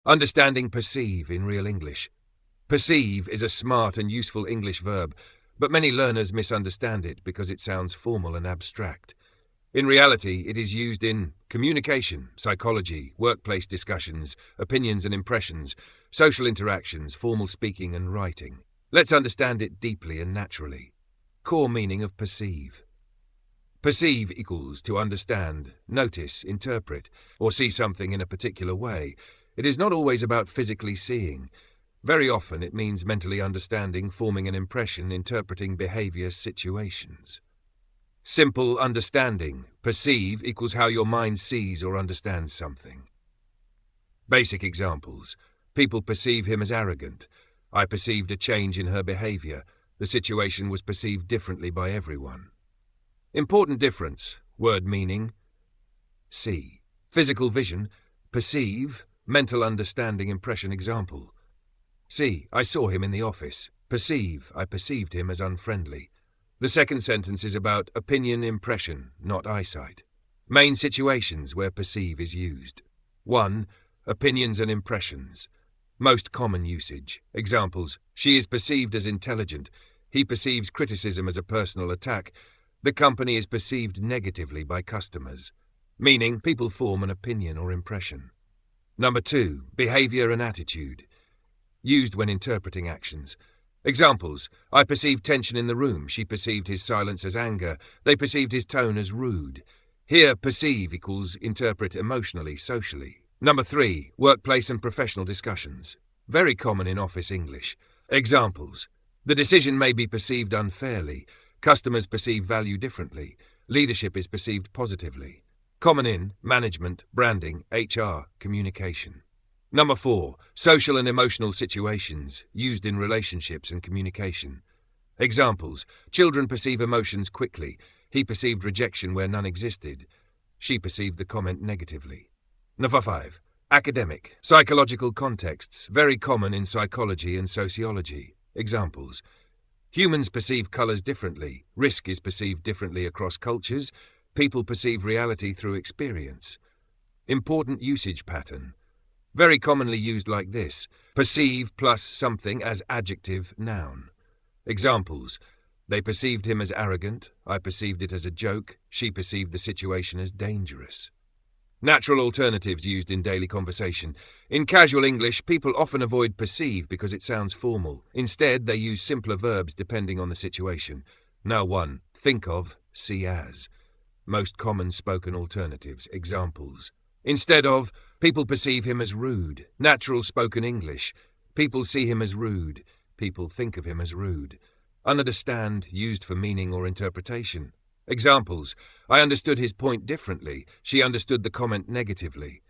Understanding perceive in real English. Perceive is a smart and useful English verb, but many learners misunderstand it because it sounds formal and abstract. In reality, it is used in communication, psychology, workplace discussions, opinions and impressions, social interactions, formal speaking and writing. Let's understand it deeply and naturally. Core meaning of perceive. Perceive equals to understand, notice, interpret, or see something in a particular way. It is not always about physically seeing. Very often it means mentally understanding, forming an impression, interpreting behavior, situations. Simple understanding. Perceive equals how your mind sees or understands something. Basic examples. People perceive him as arrogant. I perceived a change in her behavior. The situation was perceived differently by everyone. Important difference. Word meaning. See. Physical vision. Perceive. Mental understanding, impression. Example. See. I saw him in the office. Perceive. I perceived him as unfriendly. The second sentence is about opinion, impression, not eyesight. Main situations where perceive is used. 1. Opinions and impressions. Most common usage. Examples. She is perceived as intelligent. He perceives criticism as a personal attack. The company is perceived negatively by customers. Meaning, people form an opinion or impression. Number 2. Behavior and attitude. Used when interpreting actions. Examples. I perceived tension in the room. She perceived his silence as anger. They perceived his tone as rude. Here, perceive equals interpret emotionally, socially. Number 3. Workplace and professional discussions. Very common in office English. Examples. The decision may be perceived unfairly. Customers perceive value differently. Leadership is perceived positively. Common in management, branding, HR, communication. Number 4. Social and emotional situations, used in relationships and communication. Examples. Children perceive emotions quickly. He perceived rejection where none existed. She perceived the comment negatively. Number 5. Academic, psychological contexts, very common in psychology and sociology. Examples. Humans perceive colors differently. Risk is perceived differently across cultures. People perceive reality through experience. Important usage pattern. Very commonly used like this. Perceive plus something as adjective, noun. Examples. They perceived him as arrogant. I perceived it as a joke. She perceived the situation as dangerous. Natural alternatives used in daily conversation. In casual English, people often avoid perceive because it sounds formal. Instead, they use simpler verbs depending on the situation. Now 1. Think of, see as. Most common spoken alternatives. Examples. Instead of, people perceive him as rude. Natural spoken English. People see him as rude. People think of him as rude. Understand, used for meaning or interpretation. Examples. I understood his point differently. She understood the comment negatively.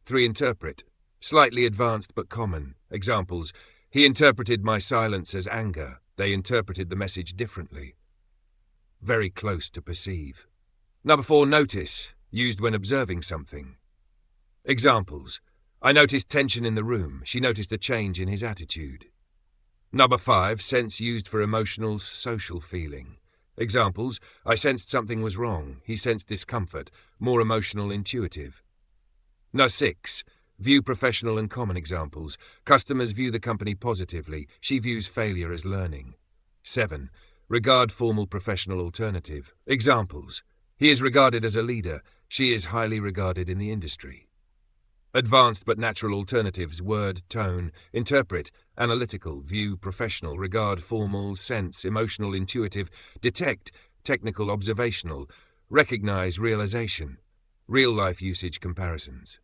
3. Interpret. Slightly advanced but common. Examples. He interpreted my silence as anger. They interpreted the message differently. Very close to perceive. Number 4. Notice. Used when observing something. Examples. I noticed tension in the room. She noticed a change in his attitude. Number 5. Sense used for emotional, social feeling. Examples. I sensed something was wrong. He sensed discomfort. More emotional, intuitive. Number 6. View professional and common. Examples. Customers view the company positively. She views failure as learning. 7. Regard formal professional alternative. Examples. He is regarded as a leader. She is highly regarded in the industry. Advanced but natural alternatives. Word, tone, interpret, analytical, view, professional, regard, formal, sense, emotional, intuitive, detect, technical, observational, recognize, realization. Real-life usage comparisons.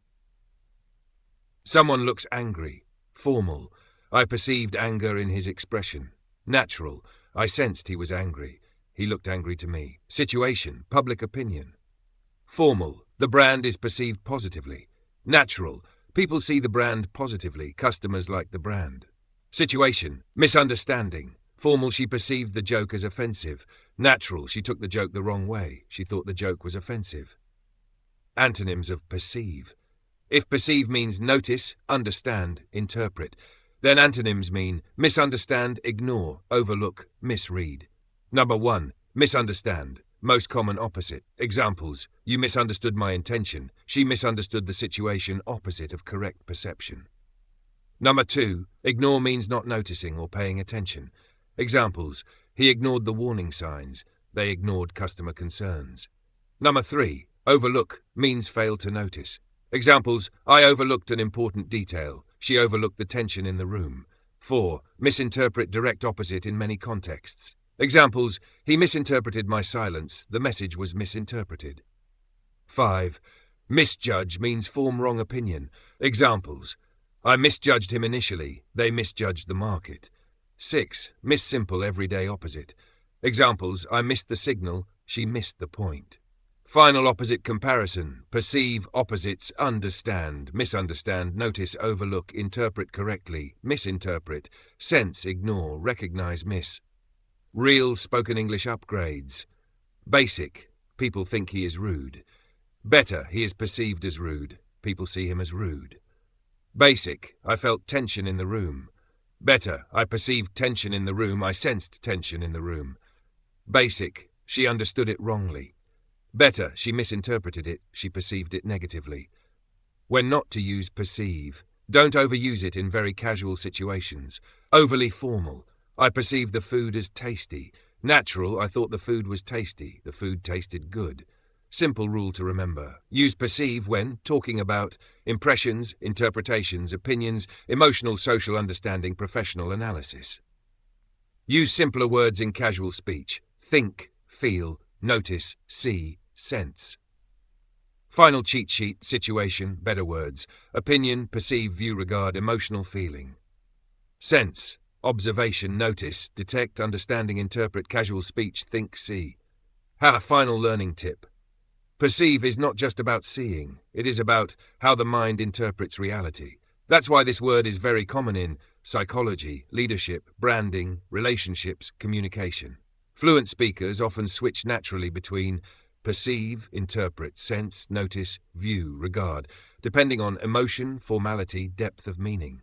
Someone looks angry. Formal. I perceived anger in his expression. Natural. I sensed he was angry. He looked angry to me. Situation. Public opinion. Formal. The brand is perceived positively. Natural. People see the brand positively. Customers like the brand. Situation. Misunderstanding. Formal. She perceived the joke as offensive. Natural. She took the joke the wrong way. She thought the joke was offensive. Antonyms of perceive. If perceive means notice, understand, interpret, then antonyms mean misunderstand, ignore, overlook, misread. Number 1. Misunderstand. Most common opposite. Examples. You misunderstood my intention. She misunderstood the situation. Opposite of correct perception. Number 2, ignore means not noticing or paying attention. Examples: he ignored the warning signs. They ignored customer concerns. Number 3, overlook means fail to notice. Examples: I overlooked an important detail. She overlooked the tension in the room. 4, misinterpret direct opposite in many contexts. Examples: he misinterpreted my silence. The message was misinterpreted. 5, misjudge means form wrong opinion. Examples: I misjudged him initially. They misjudged the market. 6, miss simple everyday opposite. Examples: I missed the signal. She missed the point. Final opposite comparison: perceive, opposites, understand, misunderstand, notice, overlook, interpret correctly, misinterpret, sense, ignore, recognize, miss. Real spoken English upgrades. Basic: people think he is rude. Better: he is perceived as rude. People see him as rude. Basic: I felt tension in the room. Better: I perceived tension in the room. I sensed tension in the room. Basic: she understood it wrongly. Better: she misinterpreted it. She perceived it negatively. When not to use perceive: don't overuse it in very casual situations. Overly formal: I perceived the food as tasty. Natural: I thought the food was tasty. The food tasted good. Simple rule to remember: use perceive when talking about impressions, interpretations, opinions, emotional social understanding, professional analysis. Use simpler words in casual speech: think, feel, notice, see, sense. Final cheat sheet: situation, better words: opinion, perceive, view, regard, emotional feeling. Sense: observation, notice, detect, understanding, interpret, casual speech, think, see. Final learning tip: perceive is not just about seeing. It is about how the mind interprets reality. That's why this word is very common in psychology, leadership, branding, relationships, communication. Fluent speakers often switch naturally between perceive, interpret, sense, notice, view, regard, depending on emotion, formality, depth of meaning.